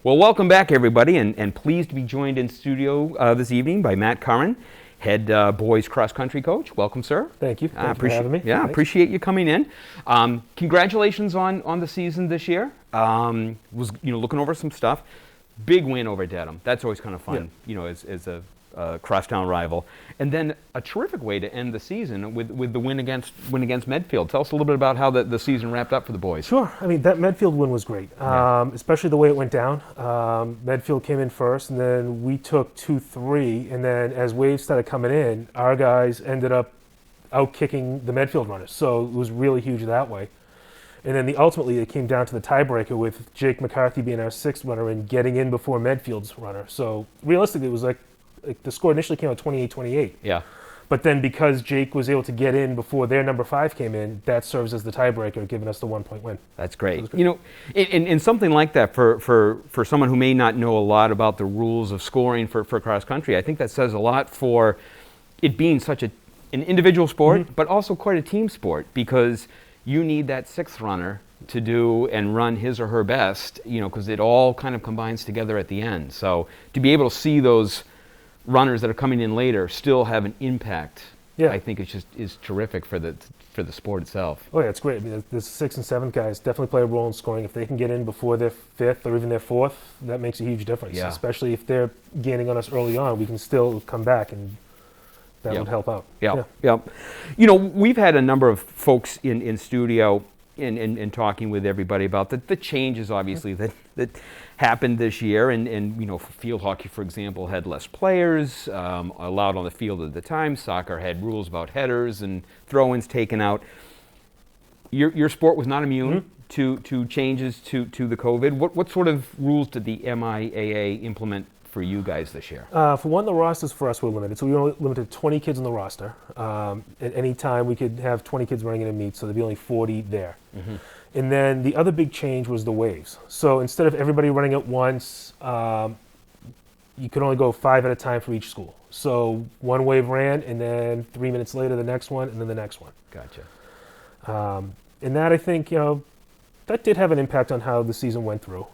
Well, welcome back, everybody, and pleased to be joined in studio this evening by Matt Curran, head boys cross-country coach. Welcome, sir. Thank you. Thank you for having me. Yeah, Thanks. appreciate you coming in. Congratulations on the season this year. Was looking over some stuff. Big win over Dedham. That's always kind of fun, as a crosstown rival. And then a terrific way to end the season with the win against Medfield. Tell us a little bit about how the season wrapped up for the boys. Sure. I mean, that Medfield win was great, especially the way it went down. Medfield came in first, and then we took 2-3. And then as waves started coming in, our guys ended up out-kicking the Medfield runners. So it was really huge that way. And then ultimately it came down to the tiebreaker with Jake McCarthy being our sixth runner and getting in before Medfield's runner. So realistically, it was like the score initially came out 28-28. Yeah. But then because Jake was able to get in before their number 5 came in, that serves as the tiebreaker, giving us the 1-point win. That's great. In something like that, for someone who may not know a lot about the rules of scoring for cross country, I think that says a lot for it being such an individual sport, but also quite a team sport, because you need that sixth runner to do and run his or her best, because it all kind of combines together at the end. So to be able to see those runners that are coming in later still have an impact, I think is terrific for the sport itself. Oh yeah, it's great. I mean, the 6th and 7th guys definitely play a role in scoring. If they can get in before their 5th or even their 4th, that makes a huge difference. Yeah. Especially if they're gaining on us early on, we can still come back, and that would help out. Yeah. We've had a number of folks in studio and talking with everybody about the changes, obviously, that happened this year. And field hockey, for example, had less players allowed on the field at the time. Soccer had rules about headers and throw-ins taken out. Your sport was not immune to changes to the COVID. What sort of rules did the MIAA implement for you guys this year? For one, the rosters for us were limited. So we were limited to 20 kids on the roster. At any time, we could have 20 kids running in a meet, so there'd be only 40 there. And then the other big change was the waves. So instead of everybody running at once, you could only go 5 at a time for each school. So one wave ran, and then 3 minutes later, the next one, and then the next one. Gotcha. And that, I think, that did have an impact on how the season went through.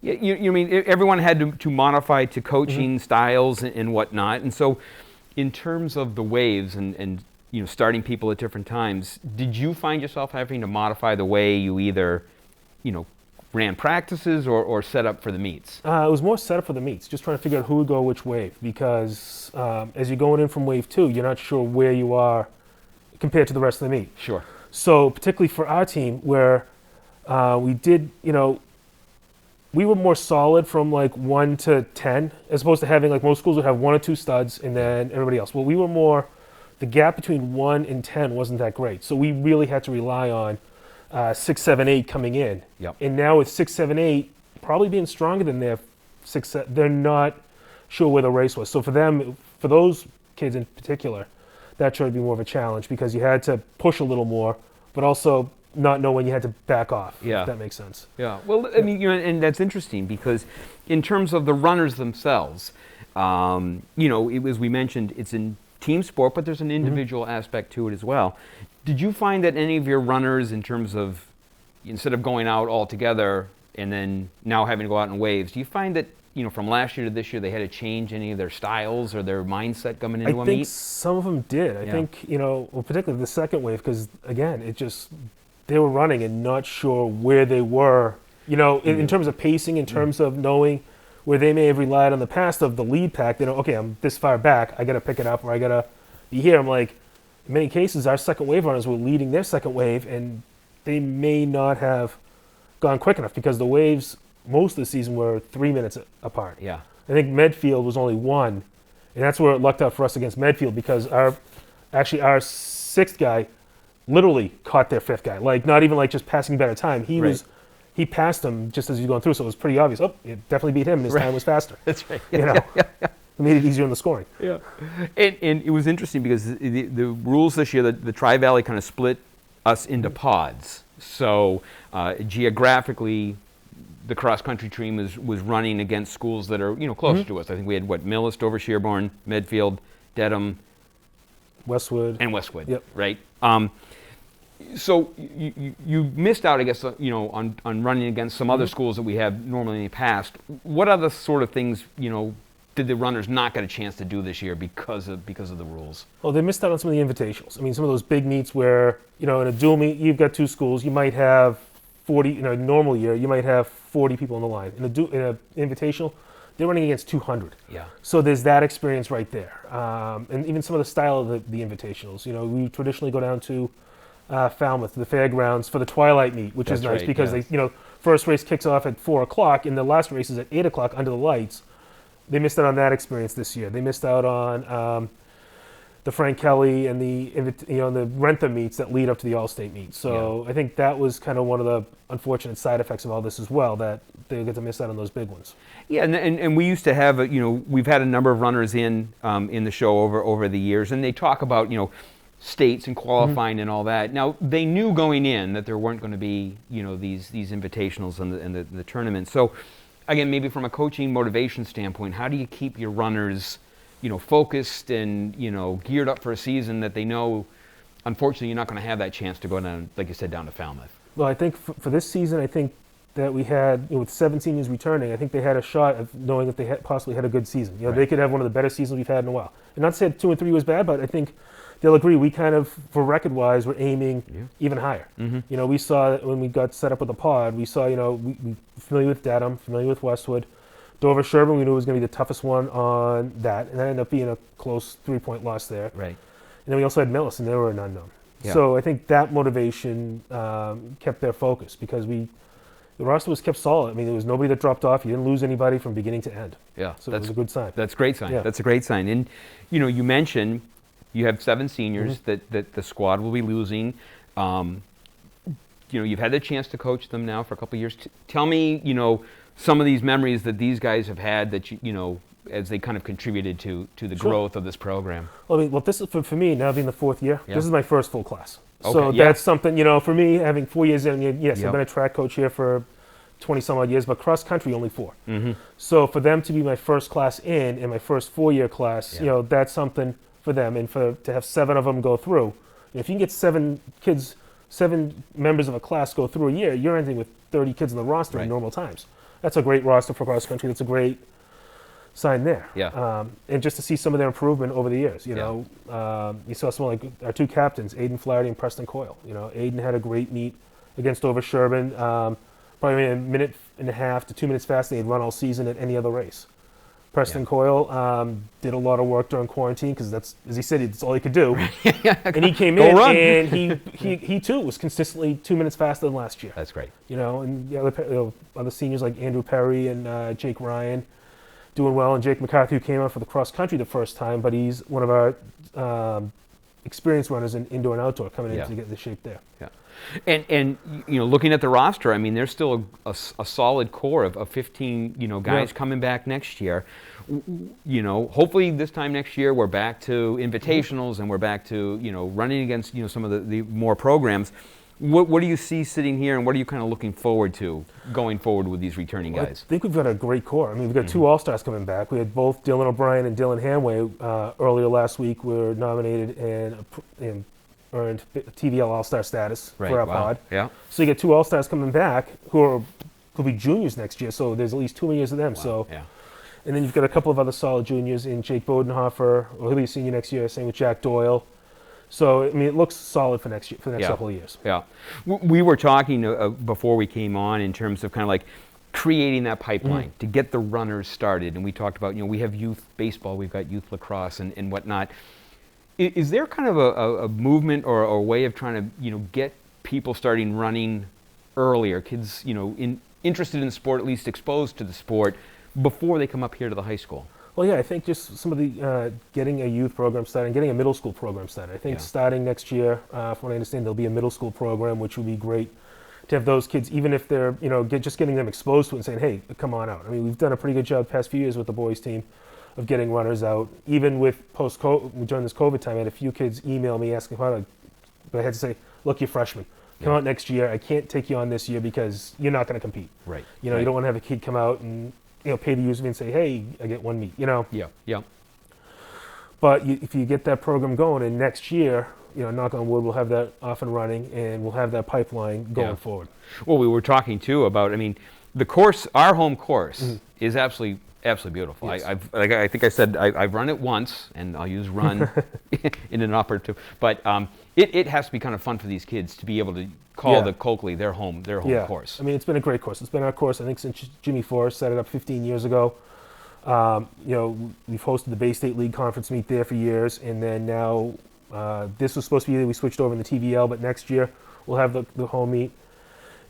Yeah, you mean everyone had to modify to coaching styles and whatnot, and so in terms of the waves and starting people at different times, did you find yourself having to modify the way you either ran practices or set up for the meets? It was more set up for the meets, just trying to figure out who would go which wave, because as you're going in from wave 2, you're not sure where you are compared to the rest of the meet. Sure. So particularly for our team, where we did, we were more solid from like 1 to 10, as opposed to having, like most schools would have 1 or 2 studs and then everybody else. Well, we were more, the gap between 1 and 10 wasn't that great. So we really had to rely on 6, 7, 8 coming in. Yep. And now with 6, 7, 8 probably being stronger than their 6, they're not sure where the race was. So for them, for those kids in particular, that tried to be more of a challenge, because you had to push a little more, but also not know when you had to back off, if that makes sense. Yeah, well, I mean, and that's interesting, because in terms of the runners themselves, as we mentioned, it's a team sport, but there's an individual aspect to it as well. Did you find that any of your runners, in terms of, instead of going out all together and then now having to go out in waves, do you find that, from last year to this year, they had to change any of their styles or their mindset coming into a meet? I think some of them did. I think, particularly the second wave, because, again, they were running and not sure where they were, in terms of pacing, in terms of knowing where they may have relied on the past of the lead pack. Okay, I'm this far back, I got to pick it up, or I got to be here. I'm like, in many cases, our second wave runners were leading their second wave, and they may not have gone quick enough, because the waves most of the season were 3 minutes apart. Yeah. I think Medfield was only 1, and that's where it lucked out for us against Medfield, because our 6th guy literally caught their 5th guy, like not even like just passing better time. He passed him just as he was going through, so it was pretty obvious. Oh, it definitely beat him, and his time was faster. That's right. It made it easier in the scoring. Yeah, and it was interesting, because the rules this year, the Tri-Valley kind of split us into pods. So geographically, the cross-country team was running against schools that are closer to us. I think we had Millis, Dover, Sherborne, Medfield, Dedham, Westwood, and Westwood. Yep. Right. So you missed out, I guess, on running against some other schools that we have normally in the past. What other sort of things, did the runners not get a chance to do this year because of the rules? Well, they missed out on some of the invitationals. I mean, some of those big meets where, in a dual meet, you've got two schools, you might have 40, in a normal year, you might have 40 people on the line. In an invitational, they're running against 200. Yeah. So there's that experience right there. And even some of the style of the invitationals. We traditionally go down to Falmouth, the fairgrounds, for the twilight meet, which is nice because they, first race kicks off at 4 o'clock and the last race is at 8 o'clock under the lights. They missed out on that experience this year. They missed out on the Frank Kelly and the Rentham meets that lead up to the All-State meet. So I think that was kind of one of the unfortunate side effects of all this as well, that they get to miss out on those big ones. Yeah, and we used to have, we've had a number of runners in the show over the years, and they talk about, states and qualifying and all that. Now, they knew going in that there weren't going to be, these invitationals and the tournaments. So, again, maybe from a coaching motivation standpoint, how do you keep your runners, focused and, geared up for a season that they know, unfortunately, you're not going to have that chance to go down, like you said, down to Falmouth? Well, I think for this season, I think that we had, with 7 seniors returning, I think they had a shot of knowing that they possibly had a good season. They could have one of the better seasons we've had in a while. And not to say 2 and 3 was bad, but I think they'll agree we kind of, for record-wise, we're aiming even higher. Mm-hmm. We saw that when we got set up with the pod, we saw, we familiar with Dedham, familiar with Westwood. Dover Sherburne, we knew it was going to be the toughest one on that, and that ended up being a close 3-point loss there. Right. And then we also had Millis, and they were an unknown. Yeah. So I think that motivation kept their focus because the roster was kept solid. I mean, there was nobody that dropped off. You didn't lose anybody from beginning to end. Yeah. So it was a good sign. That's a great sign. Yeah. That's a great sign. And, you mentioned you have 7 seniors that the squad will be losing. You've had the chance to coach them now for a couple of years. Tell me, some of these memories that these guys have had that, as they kind of contributed to the growth of this program. Well, this is for me, now being the 4th year, this is my first full class. Okay, so that's something, for me, having 4 years in, yes, I've been a track coach here for 20-some-odd years, but cross-country only 4. Mm-hmm. So for them to be my first class in my first 4-year class, that's something for them. And to have 7 of them go through, if you can get 7 members of a class go through a year, you're ending with 30 kids in the roster in normal times. That's a great roster for cross-country. That's a great sign there. Yeah. And just to see some of their improvement over the years, you saw someone like our 2 captains, Aiden Flaherty and Preston Coyle. Aiden had a great meet against Dover Sherburne, probably a minute and a half to 2 minutes faster than he'd run all season at any other race. Preston Coyle did a lot of work during quarantine because that's, as he said, it's all he could do. And he came in and he too was consistently 2 minutes faster than last year. That's great. And the other seniors like Andrew Perry and Jake Ryan doing well, and Jake McCarthy, who came out for the cross country the first time, but he's one of our experienced runners in indoor and outdoor coming in to get the shape there. Yeah. And looking at the roster, I mean, there's still a solid core of 15 guys coming back next year. Hopefully this time next year we're back to invitationals and we're back to running against some of the more programs. What do you see sitting here, and what are you kind of looking forward to going forward with these returning guys? I think we've got a great core. I mean, we've got 2 All-Stars coming back. We had both Dylan O'Brien and Dylan Hanway earlier last week were nominated and earned TVL All-Star status for our pod. Yeah. So you get 2 All-Stars coming back who will be juniors next year, so there's at least 2 more years of them. Wow. Yeah. And then you've got a couple of other solid juniors in Jake Bodenhofer, he'll be a senior next year, same with Jack Doyle. So, I mean, it looks solid for next year, for the next couple of years. Yeah. We were talking before we came on in terms of kind of like creating that pipeline to get the runners started. And we talked about, we have youth baseball, we've got youth lacrosse and whatnot. Is there kind of a movement or a way of trying to, get people starting running earlier, kids, interested in the sport, at least exposed to the sport, before they come up here to the high school? Well, yeah, I think just some of the getting a youth program started, getting a middle school program started. I think starting next year, from what I understand, there'll be a middle school program, which would be great to have those kids, even if they're, just getting them exposed to it and saying, hey, come on out. I mean, we've done a pretty good job the past few years with the boys team of getting runners out. Even with during this COVID time, I had a few kids email me asking how to, but I had to say, look, you're freshmen. Come out next year. I can't take you on this year because you're not going to compete. Right. You don't want to have a kid come out and pay the user fee and say, hey, I get 1 meet. Yeah. But if you get that program going, and next year, knock on wood, we'll have that off and running, and we'll have that pipeline going Yeah. forward. Well, we were talking too about, I mean, the course, our home course is absolutely beautiful. Yes. I think I said I've run it once, and I'll use run in an operative, but it has to be kind of fun for these kids to be able to call Yeah. the Coakley their home course. I mean, it's been a great course. It's been our course, I think, since Jimmy Forrest set it up 15 years ago. We've hosted the Bay State League Conference meet there for years, and then now this was supposed to be, we switched over in the TVL, but next year we'll have the home meet.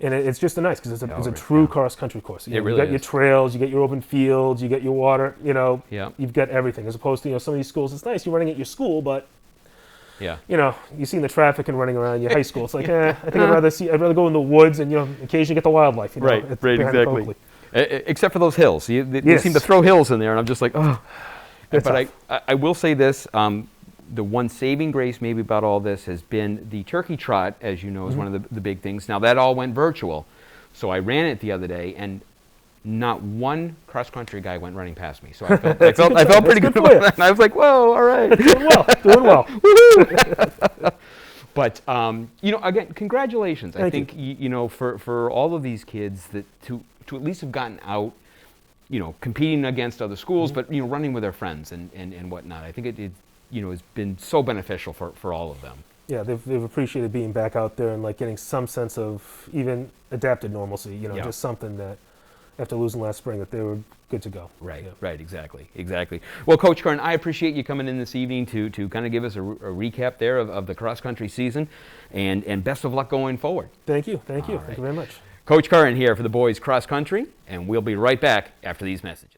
And it's just nice because it's a true cross-country course. It really you got your is. trails, you get your open fields, you get your water, Yeah. you've got everything. As opposed to, some of these schools, it's nice you're running at your school, but Yeah. you've seen the traffic and running around your high school. It's like, I think I'd rather go in the woods and, occasionally get the wildlife. Right, It's right, behind exactly. Coakley. Except for those hills. They Yes. seem to throw hills in there, and I'm just like, oh. It's But I will say this, the one saving grace maybe about all this has been the turkey trot, as you know, is one of the big things. Now, that all went virtual. So I ran it the other day, and not one cross-country guy went running past me. So I felt pretty good about that. And I was like, whoa, all right. Doing well. But, again, congratulations. I Thank think, for all of these kids that to at least have gotten out, competing against other schools, but, running with their friends and whatnot. I think it has been so beneficial for all of them. Yeah, they've appreciated being back out there and getting some sense of even adapted normalcy. Yeah. Just something that after losing last spring that they were good to go. Right, Yeah. right, exactly. Well, Coach Kern, I appreciate you coming in this evening to kind of give us a recap there of the cross-country season, and best of luck going forward. Thank you. All Thank you right. very much. Coach Curran here for the boys cross country, and we'll be right back after these messages.